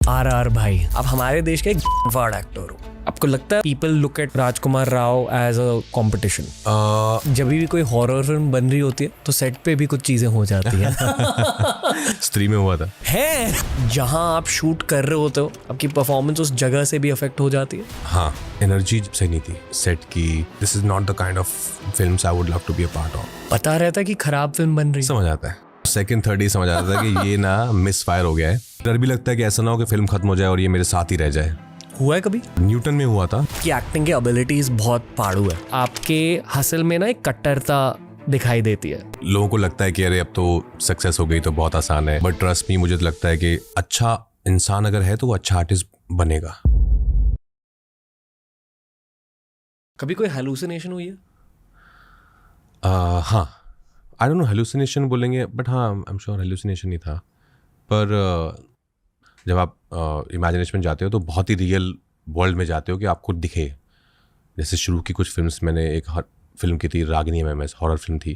RR भाई, आप हमारे देश के वर्ड एक्टर हो। आपको लगता है people look at Rajkumar Rao as a competition? जब भी कोई हॉरर फिल्म बन रही होती है तो सेट पे भी कुछ चीजें हो जाती हैं। स्त्री में हुआ था है जहां आप शूट कर रहे होते हो, आपकी परफॉर्मेंस उस जगह से भी अफेक्ट हो जाती है। हाँ, एनर्जी सही नहीं थी सेट की। This is not the kind of films I would love to be a part of. पता रहता है कि खराब फिल्म बन रही है। समझ आता है, सेकंड थर्ड ही समझ आता था कि ये ना मिस फायर हो गया है। डर भी लगता है कि ऐसा ना हो कि फिल्म खत्म हो जाए और ये मेरे साथ ही रह जाए। हुआ है कभी? न्यूटन में हुआ था कि एक्टिंग की एबिलिटीज बहुत पाड़ू है। आपके हसल में ना एक कट्टरता दिखाई देती है। लोगों को लगता है कि अरे अब तो सक्सेस हो गई तो बहुत आसान है, बट ट्रस्ट मी, मुझे तो लगता है कि अच्छा इंसान अगर है तो वो अच्छा आर्टिस्ट बनेगा। कभी कोई हेलुसिनेशन हुई है? हाँ, आई डोंट नो हेलुसिनेशन बोलेंगे, बट हाँ आई एम श्योर हेलुसिनेशन ही था। पर जब आप इमेजिनेशन में जाते हो तो बहुत ही रियल वर्ल्ड में जाते हो कि आपको दिखे। जैसे शुरू की कुछ फिल्म्स, मैंने एक फिल्म की थी रागिनी MMS, हॉरर फिल्म थी,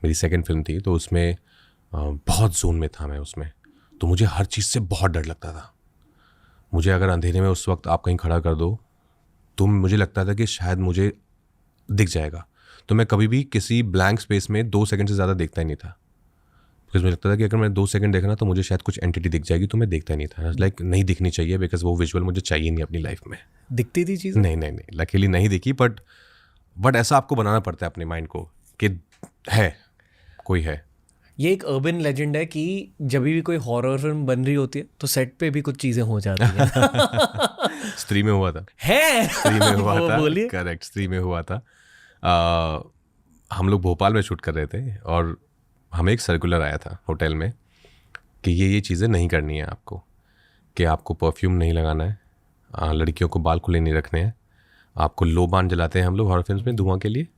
मेरी सेकंड फिल्म थी, तो उसमें बहुत जोन में था मैं उसमें। तो मुझे हर चीज़ से बहुत डर लगता था। मुझे अगर अंधेरे में उस वक्त आप कहीं खड़ा कर दो तो मुझे लगता था कि शायद मुझे दिख जाएगा। तो मैं कभी भी किसी ब्लैंक स्पेस में 2 सेकंड से ज़्यादा देखता ही नहीं था, बिकॉज मुझे लगता था कि अगर मैं 2 सेकंड देखना तो मुझे शायद कुछ एंटिटी दिख जाएगी, तो मैं देखता ही नहीं था। लाइक नहीं दिखनी चाहिए, बिकॉज वो विजुअल मुझे चाहिए नहीं अपनी लाइफ में। दिखती थी चीज़? नहीं, लकीली नहीं दिखी, बट ऐसा आपको बनाना पड़ता है अपने माइंड को कि है, कोई है। ये एक अर्बन लेजेंड है कि जब भी कोई हॉरर फिल्म बन रही होती है तो सेट पे भी कुछ चीजें हो जाती हैं। स्त्री में हुआ था। है स्त्री में हुआ था, बोलिए। करेक्ट, स्त्री में हुआ था। हम लोग भोपाल में शूट कर रहे थे और हमें एक सर्कुलर आया था होटल में कि ये चीज़ें नहीं करनी है आपको, कि आपको परफ्यूम नहीं लगाना है, लड़कियों को बाल खुले नहीं रखने हैं, आपको लोबान जलाते हैं हम लोग हॉरर फिल्म्स में धुआं के लिए,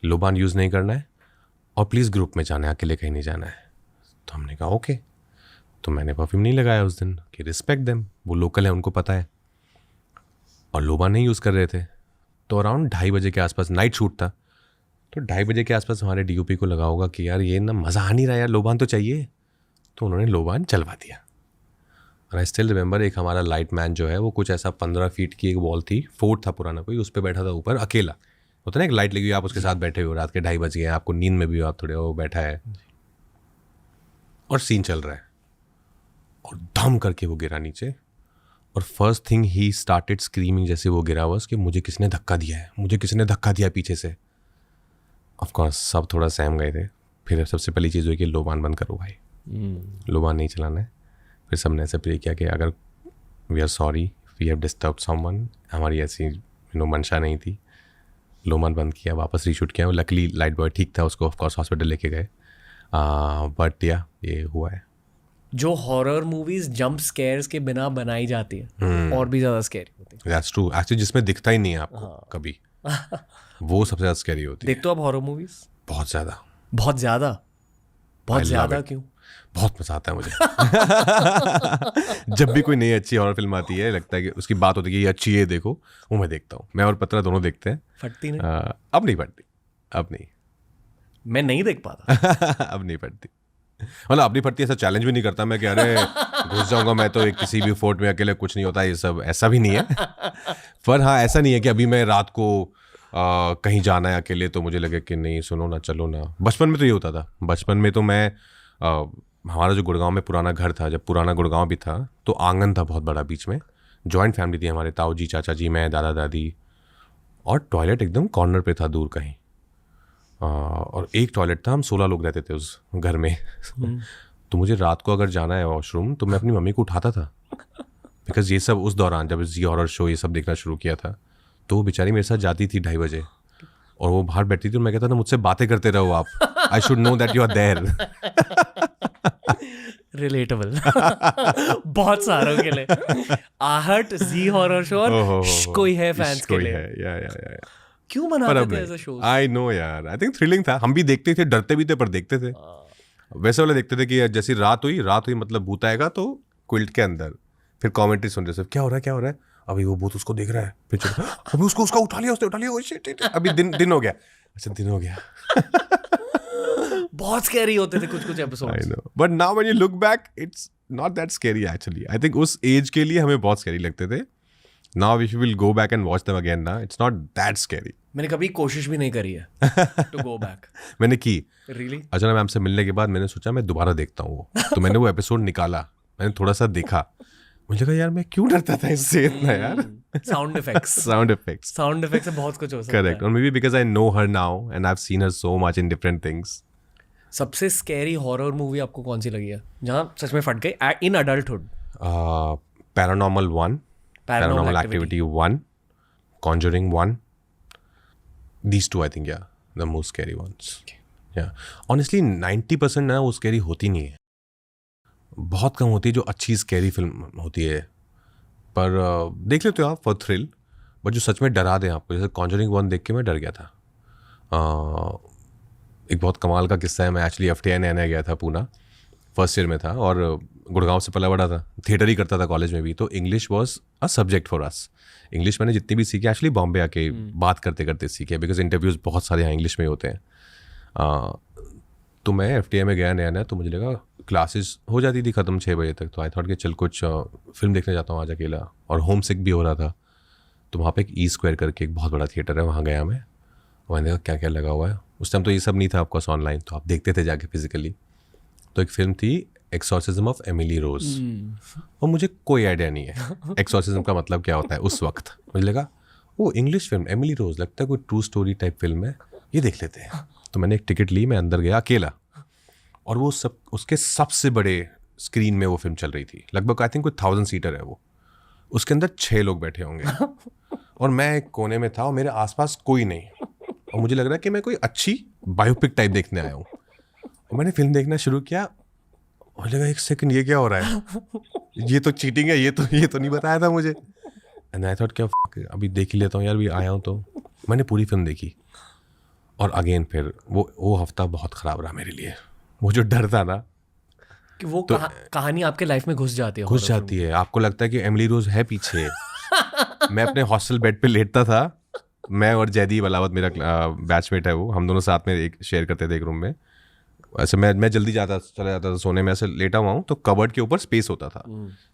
लोबान यूज़ नहीं करना है, और प्लीज़ ग्रुप में जाना है, अकेले कहीं नहीं जाना है। तो हमने कहा ओके। तो मैंने परफ्यूम नहीं लगाया उस दिन कि रिस्पेक्ट देम, वो लोकल है, उनको पता है, और लोबान नहीं यूज़ कर रहे थे। तो अराउंड 2:30 बजे के आसपास, नाइट शूट था, तो 2:30 बजे के आसपास हमारे DOP को लगा होगा कि यार ये ना मज़ा आ नहीं रहा यार, लोबान तो चाहिए। तो उन्होंने लोबान चलवा दिया। और आई स्टिल रिमेंबर, एक हमारा लाइट मैन जो है वो कुछ ऐसा 15 फीट की एक वॉल थी, फोर्ट था पुराना कोई, उस पर बैठा था ऊपर अकेला। होता ना एक लाइट लगी हुई, आप उसके साथ बैठे हो, रात के 2:30 बज गए, आपको नींद में भी हो, आप थोड़े वो बैठा है और सीन चल रहा है, और धम करके वो गिरा नीचे। और first thing he started screaming जैसे वो गिरा हुआ कि मुझे किसने धक्का दिया है, मुझे किसने धक्का दिया पीछे से। ऑफकोर्स सब थोड़ा सहम गए थे। फिर सबसे पहली चीज़ हुई कि लोबान बंद करो भाई, लोबान नहीं चलाना है। फिर सबने ऐसे प्रे किया कि अगर we are sorry, we have disturb someone, हमारी ऐसी मंशा नहीं थी। लोबान बंद किया, वापस रीशूट किया। लकली लाइट बॉय ठीक था, उसको ऑफकोर्स हॉस्पिटल लेके गए। बट या ये हुआ है। जो हॉरर मूवीज जंप स्केयर्स के बिना बनाई जाती है और भी ज्यादा स्कैरी होती है। दैट्स ट्रू, एक्चुअली जिसमें दिखता ही नहीं है आपको कभी, वो सबसे ज़्यादा स्कैरी होती है। देखते हो आप हॉरर मूवीज? बहुत ज़्यादा। बहुत ज़्यादा? बहुत ज़्यादा क्यों? बहुत मजा आता है मुझे। जब भी कोई नई अच्छी हॉरर फिल्म आती है, लगता है कि उसकी बात होती है कि ये अच्छी है, देखो, वो मैं देखता हूँ। मैं और पत्रा दोनों देखते हैं। फटती नहीं? अब नहीं फटती, अब नहीं। मैं नहीं देख पाता। अब नहीं फटती, मतलब अब नहीं फटती। ऐसा चैलेंज भी नहीं करता मैं कि अरे घुस जाऊंगा मैं तो एक किसी भी फोर्ट में अकेले, कुछ नहीं होता ये सब, ऐसा भी नहीं है। पर हाँ, ऐसा नहीं है कि अभी मैं रात को कहीं जाना है अकेले तो मुझे लगे कि नहीं सुनो ना, चलो ना। बचपन में तो ये होता था। बचपन में तो मैं हमारा जो गुड़गांव में पुराना घर था, जब पुराना गुड़गांव भी था, तो आंगन था बहुत बड़ा बीच में, जॉइंट फैमिली थी हमारे, ताऊ जी, चाचा जी, मैं, दादा दादी, और टॉयलेट एकदम कॉर्नर पे था दूर कहीं। और एक टॉयलेट था, हम 16 लोग रहते थे उस घर में। तो मुझे रात को अगर जाना है वॉशरूम तो मैं अपनी मम्मी को उठाता था, बिकॉज ये सब उस दौरान जब जी हॉरर शो ये सब देखना शुरू किया था, तो वो बेचारी मेरे साथ जाती थी 2:30 बजे, और वो बाहर बैठती थी और मैं कहता था मुझसे बातें करते रहो आप, I should know that you are there. Relatable. बहुत सारों के लिए। आहट, जी हॉरर शो और कोई है फैंस के लिए। या क्यों बनाते थे ऐसा शो? आई नो यार, आई थिंक थ्रिलिंग था। हम भी देखते थे, डरते भी थे, पर देखते थे। वैसे वाले देखते थे कि जैसी रात हुई मतलब भूत आएगा तो क्विल्ट के अंदर, फिर कमेंट्री सुन रहे थे, क्या हो रहा है, अभी वो भूत उसको देख रहा है, फिर चलो अभी उसका उठा लिया, अभी दिन हो गया, अच्छा दिन हो गया। बहुत स्कैरी होते थे कुछ episodes. I know. But now when you look back, it's not that scary actually. I think उस एज के लिए हमें बहुत स्कैरी लगते थे. Now if you will go back and watch them again ना, इट्स नॉट दैट स्कैरी. मैंने कभी कोशिश भी नहीं करी है टू गो बैक. मैंने की. रियली? अजय मैम से मिलने के बाद मैंने सोचा मैं दोबारा देखता हूँ वो. तो मैंने वो एपिसोड निकाला, मैंने थोड़ा सा देखा, मुझे लगा यार मैं क्यों डरता था इससे इतना यार. साउंड इफेक्ट्स से बहुत कुछ हो सकता है. करेक्ट. और may be because I know her now and I have seen her so much in different things. सबसे स्कैरी हॉरर मूवी आपको कौन सी लगी है जहाँ सच में फट गई in adulthood? Paranormal 1, paranormal activity 1, conjuring 1. These two I think yeah, the most scary ones. Yeah. Honestly 90% ना वो स्कैरी होती नहीं है. बहुत कम होती है जो अच्छी स्कैरी फिल्म होती है. पर देख लेते हो आप फॉर थ्रिल, बट जो सच में डरा दें आपको. जैसे कॉन्जरिंग 1 देख के मैं डर गया था. एक बहुत कमाल का किस्सा है. मैं एक्चुअली FTI नया गया था पूना, फर्स्ट ईयर में था और गुड़गांव से पला बड़ा था. थिएटर ही करता था कॉलेज में भी, तो English was a subject for us. English मैंने जितनी भी सीखी एक्चुअली बॉम्बे आके बात करते करते सीखे, बिकॉज इंटरव्यूज़ बहुत सारे यहाँ इंग्लिश में होते हैं. तो मैं FTI में गया नया, तो मुझे लगा क्लासेस हो जाती थी ख़त्म 6 बजे तक. तो आई थॉट कि चल कुछ फिल्म देखने जाता हूँ आज अकेला, और होम सिक भी हो रहा था. तो वहाँ पे एक E² करके एक बहुत बड़ा थिएटर है, वहाँ गया मैं. मैंने देखा क्या क्या लगा हुआ है. उस टाइम तो ये सब नहीं था ऑफकोर्स ऑनलाइन, तो आप देखते थे जाके फिजिकली. तो एक फिल्म थी एक्सॉर्सिज्म ऑफ एमिली रोज, और मुझे कोई आइडिया नहीं है एक्सॉर्सिज्म का मतलब क्या होता है. उस वक्त मुझे लगा वो इंग्लिश फिल्म एमिली रोज, लगता है कोई ट्रू स्टोरी टाइप फिल्म है, ये देख लेते हैं. तो मैंने एक टिकट ली, मैं अंदर गया अकेला, और वो सब उसके सबसे बड़े स्क्रीन में वो फिल्म चल रही थी. लगभग आई थिंक कोई 1000 सीटर है वो. उसके अंदर 6 लोग बैठे होंगे और मैं एक कोने में था और मेरे आसपास कोई नहीं. और मुझे लग रहा है कि मैं कोई अच्छी बायोपिक टाइप देखने आया हूँ. और मैंने फिल्म देखना शुरू किया, और लगा एक सेकंड ये क्या हो रहा है, ये तो चीटिंग है, ये तो नहीं बताया था मुझे. एंड आई थॉट क्या अभी देख ही लेता हूँ यार, भी आया हूँ. तो मैंने पूरी फिल्म देखी, और अगेन फिर वो हफ्ता बहुत ख़राब रहा मेरे लिए. वो जो डर था ना कि वो तो, कहानी आपके लाइफ में घुस जाती है. आपको लगता है कि एमिली रोज है पीछे. मैं अपने हॉस्टल बेड पे लेटता था, मैं और जयदीप अलावत मेरा बैचमेट है, वो हम दोनों साथ में एक शेयर करते थे एक रूम में. ऐसे मैं जल्दी चला जाता था सोने में. ऐसे लेटा हुआ हूँ तो कबर्ड के ऊपर स्पेस होता था.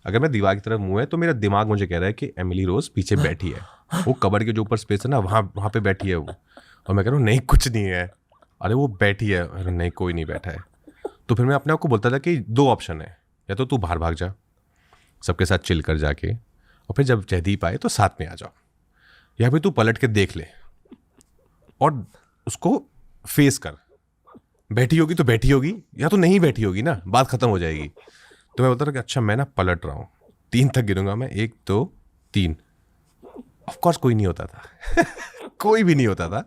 अगर मैं दीवार की तरफ मुँह है तो मेरा दिमाग मुझे कह रहा है कि एमिली रोज पीछे बैठी है. वो कबर्ड के जो ऊपर स्पेस है ना, वहाँ पे बैठी है वो. और मैं कह रहा हूँ नहीं कुछ नहीं है. अरे वो बैठी है. अरे नहीं कोई नहीं बैठा है. तो फिर मैं अपने आप को बोलता था कि 2 ऑप्शन है, या तो तू बाहर भाग जा सबके साथ चिल कर जाके, और फिर जब जयदीप आए तो साथ में आ जाओ, या फिर तू पलट के देख ले और उसको फेस कर. बैठी होगी तो बैठी होगी, या तो नहीं बैठी होगी ना, बात खत्म हो जाएगी. तो मैं बोलता था कि अच्छा मैं ना पलट रहा हूँ, 3 तक गिरूंगा मैं, 1 2 3. ऑफकोर्स कोई नहीं होता था कोई भी नहीं होता था.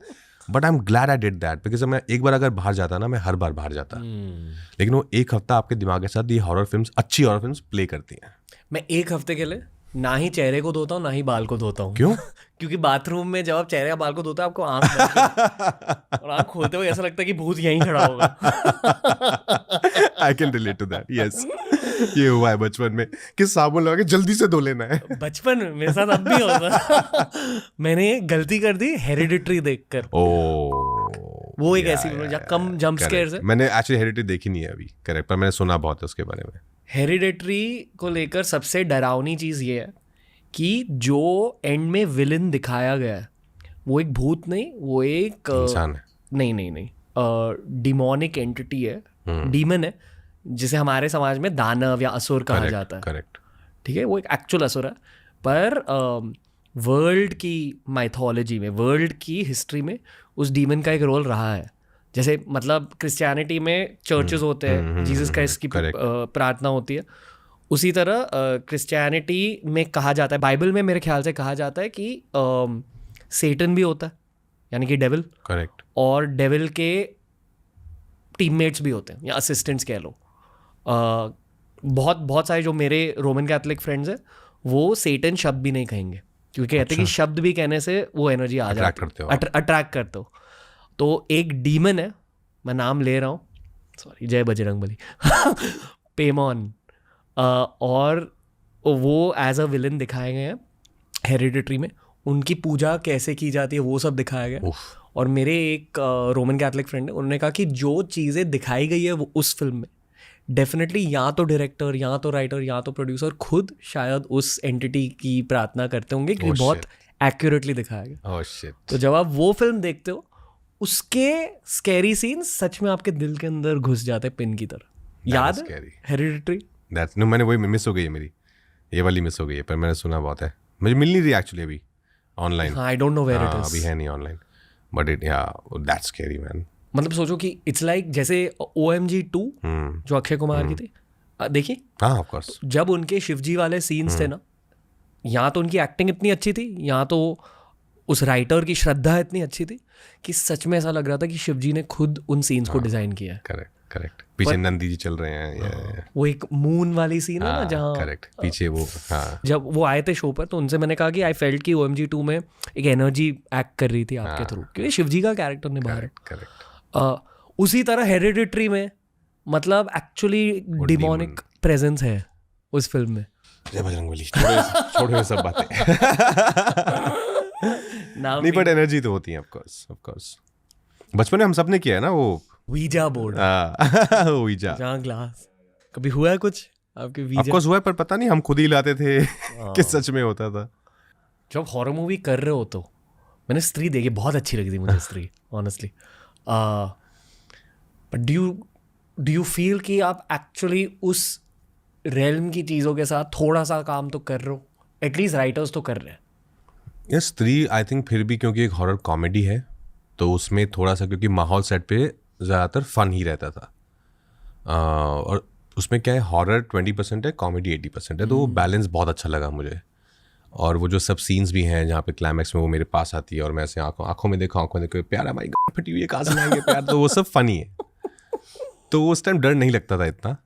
But I am glad I did that, because मैं एक बार अगर बाहर जाता ना, मैं हर बार बाहर जाता. लेकिन वो एक हफ्ता आपके दिमाग के साथ ये हॉरर फिल्म्स, अच्छी हॉरर फिल्म्स प्ले करती हैं. मैं एक हफ्ते के लिए ना ही चेहरे को धोता हूँ ना ही बाल को धोता हूँ. क्यों? क्योंकि बाथरूम में जब आप चेहरे का बाल को धोता है, आपको आँख और आँख खोलते हुए ऐसा लगता है कि भूत यहीं खड़ा होगा. I can relate to that. Yes, ये हुआ है बचपन में कि साबुन लगा के जल्दी से धो लेना है. बचपन में मेरे साथ अब भी होता. मैंने गलती कर दी हेरिडिटरी देखकर. वो एक ऐसी फिल्म जहाँ कम जंप स्केयर्स है. मैंने एक्चुअली हेरिडिटरी देखी नहीं है अभी, करेक्ट, पर मैंने सुना बहुत है उसके बारे में. हेरिडिटरी को लेकर सबसे डरावनी चीज़ ये है कि जो एंड में विलन दिखाया गया है वो एक भूत नहीं, वो एक इंसान है. नहीं डिमोनिक एंटिटी है, डीमन है, जिसे हमारे समाज में दानव या असुर कहा जाता है. करेक्ट. ठीक है, वो एक एक्चुअल असुर है. पर वर्ल्ड की माइथोलॉजी में, वर्ल्ड की हिस्ट्री में उस डीमन का एक रोल रहा है. जैसे मतलब क्रिश्चियनिटी में चर्चेस होते हैं, जीसस क्राइस्ट की प्रार्थना होती है, उसी तरह क्रिश्चियनिटी में कहा जाता है, बाइबल में मेरे ख्याल से कहा जाता है कि सेटन भी होता है, यानी कि डेविल. करेक्ट. और डेविल के टीममेट्स भी होते हैं या असिस्टेंट्स कह लो. बहुत सारे जो मेरे रोमन कैथोलिक फ्रेंड्स हैं वो सेटन शब्द भी नहीं कहेंगे, क्योंकि कहते हैं कि शब्द भी कहने से वो एनर्जी आ जाती है, अट्रैक्ट करते हो. तो एक डीमन है, मैं नाम ले रहा हूँ, सॉरी, जय बजरंगबली, पेमॉन, और वो एज अ विलन दिखाए गए हैं हेरिडिटरी में. उनकी पूजा कैसे की जाती है वो सब दिखाया गया. और मेरे एक रोमन कैथोलिक फ्रेंड है, उन्होंने कहा कि जो चीज़ें दिखाई गई है वो उस फिल्म में डेफिनेटली या तो डायरेक्टर, या तो राइटर, या तो प्रोड्यूसर खुद शायद उस एंटिटी की प्रार्थना करते होंगे कि बहुत एक्यूरेटली दिखाया गया। Oh shit. तो जब आप वो फिल्म देखते हो, उसके स्कैरी सीन्स सच में आपके दिल के अंदर घुस जाते हैं पिन की तरह। याद है scary. हेरिडिटरी? That's no, मैंने वही मिस हो गई है मेरी, ये वाली मिस हो गई है, पर मैंने सुना बहुत है, मुझे मिल नहीं रही एक्चुअली अभी online. I don't know where it is, अभी है नहीं online, but it yeah that's scary man. मतलब सोचो कि इट्स लाइक जैसे OMG 2 जो अक्षय कुमार की थी, देखिए हाँ ऑफ कोर्स। जब उनके शिवजी वाले सीन्स थे ना, यहाँ तो उनकी एक्टिंग इतनी अच्छी थी, यहाँ तो उस राइटर की श्रद्धा इतनी अच्छी थी कि सच में ऐसा लग रहा था कि शिवजी ने खुद उन सीन्स को डिजाइन किया है। करेक्ट करेक्ट, पीछे नंदी जी चल रहे हैं, वो एक मून वाली सीन है ना जहाँ करेक्ट, पीछे वो, हाँ जब वो आए थे शो पर, तो उनसे मैंने कहा कि आई फेल्ट कि OMG 2 में एक एनर्जी एक्ट कर रही थी आपके थ्रू, क्योंकि शिवजी का कैरेक्टर निभा रहे। करेक्ट। उसी तरह हेरिडिटरी में मतलब एक्चुअली डिमोनिक प्रेजेंस है उस फिल्म में। जय बजरंगबली, छोड़ो ये सब बातें। नहीं बट एनर्जी तो होती है ऑफ कोर्स। बचपन में हम सब ने किया है ना वो वीजा बोर्ड, वीजा, जहाँ ग्लास। कभी हुआ है कुछ आपके वीजा? ऑफ कोर्स हुआ है, पर पता नहीं हम खुद ही लाते थे कि सच में होता था। जब हॉरर मूवी कर रहे हो तो मैंने स्त्री देखी, बहुत अच्छी लगी थी मुझे स्त्री honestly. But do you feel कि आप एक्चुअली उस रेल्म की चीज़ों के साथ थोड़ा सा काम तो कर रहे हो? एटलीस्ट राइटर्स तो कर रहे हैं। ये स्त्री आई थिंक फिर भी क्योंकि एक हॉरर कॉमेडी है, तो उसमें थोड़ा सा क्योंकि माहौल सेट पे ज़्यादातर फन ही रहता था, और उसमें क्या है हॉरर 20% है, कॉमेडी 80% है, तो वो बैलेंस बहुत अच्छा लगा मुझे। और वो जो सब सीन्स भी हैं जहाँ पे क्लाइमैक्स में वो मेरे पास आती है और मैं ऐसे आंखों में देखो प्यारा भाई फटी हुई है, कहाँ से लाएंगे प्यार, तो वो सब फनी है। तो उस टाइम डर नहीं लगता था इतना,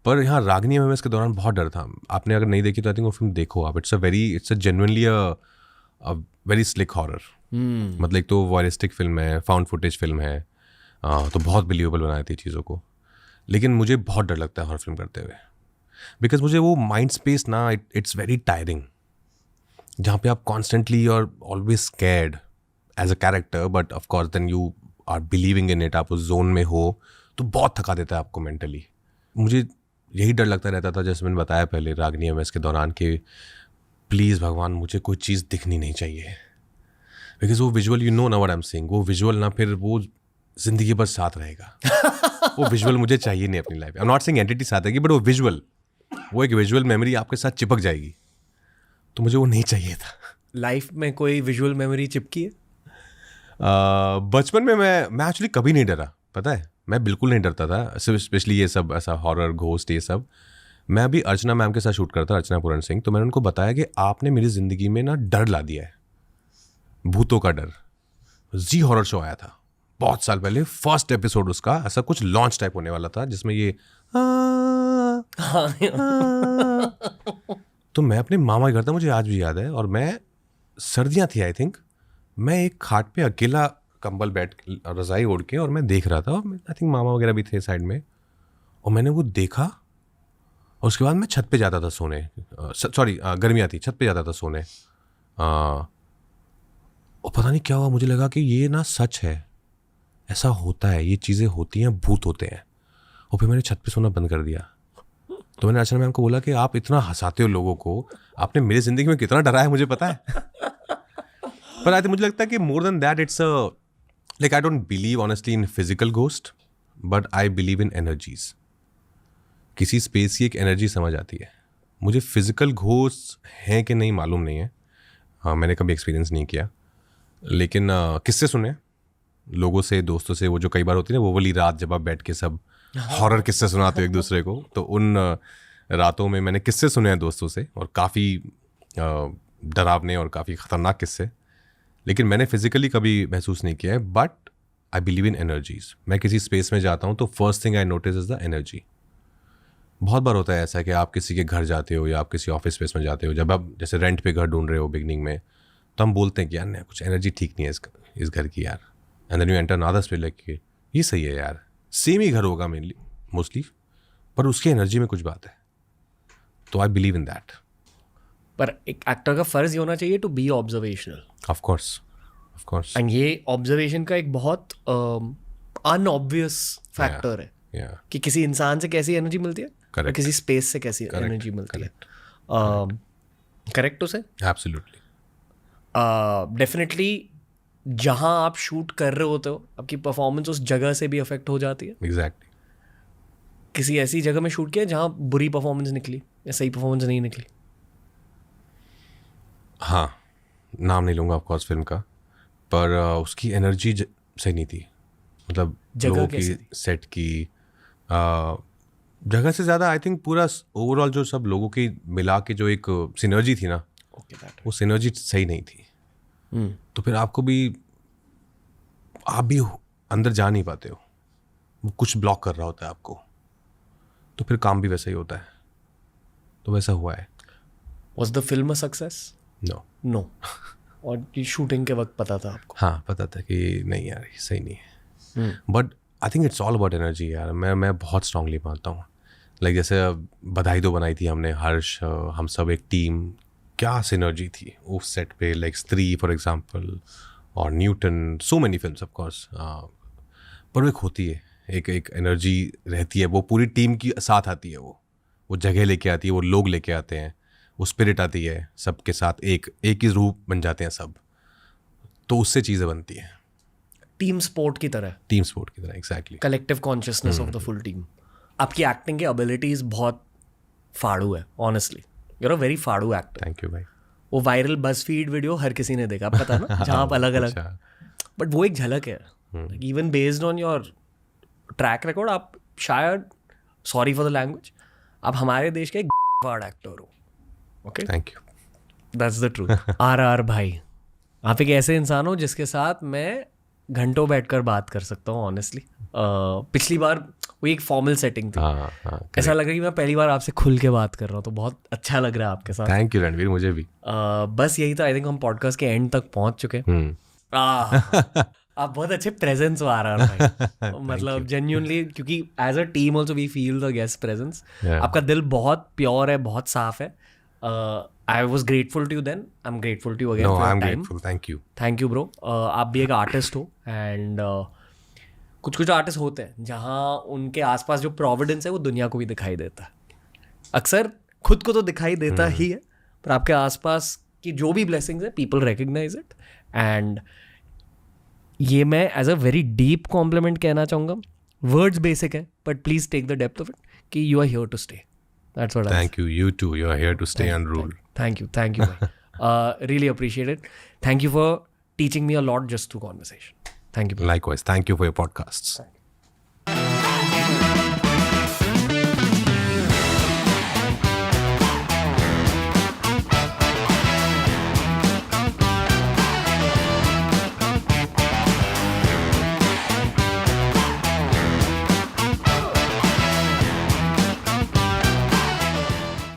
पर यहाँ रागनी एमएमएस के दौरान बहुत डर था। आपने अगर नहीं देखी तो आई थिंक वो फिल्म देखो आप, it's a genuinely a very slick horror. मतलब एक तो वॉयरिस्टिक फिल्म है, फाउंड फुटेज फिल्म है, तो बहुत बिलीवेबल बनाई थी चीज़ों को। लेकिन मुझे बहुत डर लगता है हॉरर फिल्म करते हुए, बिकॉज मुझे वो माइंड स्पेस ना इट्स वेरी टायरिंग, जहाँ पे आप कॉन्स्टेंटली और always scared as a character, but of course then you are believing in it, आप उस जोन में हो, तो बहुत थका देता है आपको मेंटली। मुझे यही डर लगता रहता था, जैसे मैंने बताया पहले रागनी एमएस के दौरान, कि प्लीज़ भगवान मुझे कोई चीज़ दिखनी नहीं चाहिए, बिकॉज वो विजुअल, यू नो ना व्हाट आई एम सेइंग, वो विजुअल ना फिर वो जिंदगी भर साथ रहेगा। वो विजुअल मुझे चाहिए नहीं अपनी life. I am not saying entity साथ रहेगी, बट वो एक विजुअल मेमोरी आपके साथ चिपक जाएगी, तो मुझे वो नहीं चाहिए था। लाइफ में कोई विजुअल मेमोरी चिपकी है? बचपन में मैं एक्चुअली कभी नहीं डरा, पता है, मैं बिल्कुल नहीं डरता था, स्पेशली ये सब ऐसा हॉरर घोस्ट ये सब। मैं अभी अर्चना मैम के साथ शूट करता, अर्चना पूरन सिंह, तो मैंने उनको बताया कि आपने मेरी ज़िंदगी में ना डर ला दिया है, भूतों का डर। जी हॉरर शो आया था बहुत साल पहले, फर्स्ट एपिसोड उसका ऐसा कुछ लॉन्च टाइप होने वाला था, जिसमें ये तो मैं अपने मामा के घर था, मुझे आज भी याद है, और मैं सर्दियाँ थी आई थिंक, मैं एक खाट पे अकेला कंबल बैठ रज़ाई ओढ़ के, और मैं देख रहा था, और आई थिंक मामा वगैरह भी थे साइड में, और मैंने वो देखा, और उसके बाद मैं छत पे जाता था सोने, सॉरी गर्मियाँ थी, छत पे जाता था सोने, और पता नहीं क्या हुआ, मुझे लगा कि ये ना सच है, ऐसा होता है, ये चीज़ें होती हैं, भूत होते हैं, और फिर मैंने छत पे सोना बंद कर दिया। तो मैंने अर्चना मैम को बोला कि आप इतना हंसाते हो लोगों को, आपने मेरी ज़िंदगी में कितना डराया है मुझे पता है। पर आई थिंक मुझे लगता है कि more than that it's like I don't believe honestly in physical ghost, but I believe in energies. किसी स्पेस की एक एनर्जी समझ आती है मुझे। फिजिकल घोस्ट हैं कि नहीं मालूम नहीं है, मैंने कभी एक्सपीरियंस नहीं किया, लेकिन किससे सुने लोगों से, दोस्तों से, वो जो कई बार होती है ना वो वाली रात जब आप बैठ के सब हॉरर किस्से सुनाते हो एक दूसरे को, तो उन रातों में मैंने किस्से सुने हैं दोस्तों से, और काफ़ी डरावने और काफ़ी ख़तरनाक किस्से, लेकिन मैंने फिजिकली कभी महसूस नहीं किया है। But I believe in energies. मैं किसी स्पेस में जाता हूँ तो first thing I notice is the energy. बहुत बार होता है ऐसा कि आप किसी के घर जाते हो या आप किसी ऑफिस स्पेस में जाते हो, जब आप जैसे रेंट पे घर ढूंढ रहे हो बिगनिंग में, तो हम बोलते हैं कि यार नहीं, कुछ एनर्जी ठीक नहीं है इस घर की यार, and then you enter another space like ये सही है यार, सेम ही घर होगा मेनली मोस्टली, पर उसकी एनर्जी में कुछ बात है, तो आई बिलीव इन दैट। पर एक एक्टर का फर्ज ये होना चाहिए to be observational. Of course and ये ऑब्जर्वेशन का एक बहुत अनऑब्वियस फैक्टर है Yeah. कि किसी इंसान से कैसी एनर्जी मिलती है और Correct. किसी स्पेस से कैसी एनर्जी मिलती है. करेक्ट टू से Absolutely. डेफिनेटली जहाँ आप शूट कर रहे होते हो आपकी परफॉर्मेंस उस जगह से भी अफेक्ट हो जाती है. Exactly. किसी ऐसी जगह में शूट किया जहाँ बुरी परफॉर्मेंस निकली या सही परफॉर्मेंस नहीं निकली? हाँ, नाम नहीं लूँगा ऑफकोर्स फिल्म का, पर उसकी एनर्जी सही नहीं थी. मतलब जगह लोगों कैसी की, सेट की, जगह से ज़्यादा आई थिंक पूरा ओवरऑल जो सब लोगों की मिला के जो एक सिनर्जी थी ना, वो सिनर्जी सही नहीं थी. तो फिर आप भी अंदर जा नहीं पाते हो, वो कुछ ब्लॉक कर रहा होता है आपको, तो फिर काम भी वैसा ही होता है. तो वैसा हुआ है. Was the film a success? No. और ये शूटिंग के वक्त पता था आपको? हाँ, पता था कि नहीं यार ये सही नहीं है. But I think it's all about energy यार. मैं बहुत स्ट्रांगली मानता हूँ. लाइक जैसे बधाई तो बनाई थी हमने, हर्ष, हम सब एक टीम, क्या सिनर्जी थी उस सेट पे. लाइक स्त्री फॉर एग्जांपल, और Newton, so many films of course. पर वो एक होती है, एक एनर्जी रहती है, वो पूरी टीम की साथ आती है. वो जगह लेके आती है, वो लोग लेके आते हैं, वो स्पिरिट आती है, सबके साथ एक ही रूप बन जाते हैं सब. तो उससे चीज़ें बनती हैं. टीम स्पोर्ट की तरह. Exactly. Collective consciousness of the full team. आपकी एक्टिंग की एबिलिटीज बहुत फाड़ू है, honestly. You are a very फाड़ू एक्टर. थैंक यू भाई. वो वायरल बज़फीड वीडियो हर किसी ने देखा, पता है ना, जहाँ आप अलग अलग, बट वो एक झलक है. Even based on your track record, आप शायद, सॉरी फॉर द लैंग्वेज, आप हमारे देश के एक वर्ड एक्टर हो. Okay, thank you. That's the truth. RR भाई, आप एक ऐसे इंसान हो जिसके साथ मैं घंटों बैठकर बात कर सकता हूँ ऑनेस्टली. पिछली बार वो एक फॉर्मल सेटिंग थी. हाँ, ऐसा लग रहा है कि मैं पहली बार आपसे खुल के बात कर रहा हूँ, तो बहुत अच्छा लग रहा है आपके साथ. थैंक यू रणवीर, मुझे भी. बस यही था. आई थिंक हम पॉडकास्ट के एंड तक पहुंच चुके हैं. आप बहुत अच्छे प्रेजेंस आ रहा है. मतलब जेन्युइनली, क्योंकि as a team also we feel the guest presence. आपका दिल बहुत प्योर है, बहुत साफ है. I was grateful to you then, I am grateful to you again for your time. Thank you bro. आप भी एक आर्टिस्ट हो, एंड कुछ आर्टिस्ट होते हैं जहाँ उनके आसपास जो प्रोविडेंस है वो दुनिया को भी दिखाई देता है. अक्सर खुद को तो दिखाई देता ही है, पर आपके आसपास की जो भी ब्लेसिंग्स है, पीपल रिकग्नाइज इट. एंड ये मैं as a very deep compliment कहना चाहूँगा. वर्ड्स बेसिक है, but please take the depth of it, कि you are here to stay. That's what Thank you. You too. You are here to stay and rule. Thank you. Really appreciate it. Thank you for teaching me a lot just through conversation. Thank you. Likewise. Thank you for your podcasts.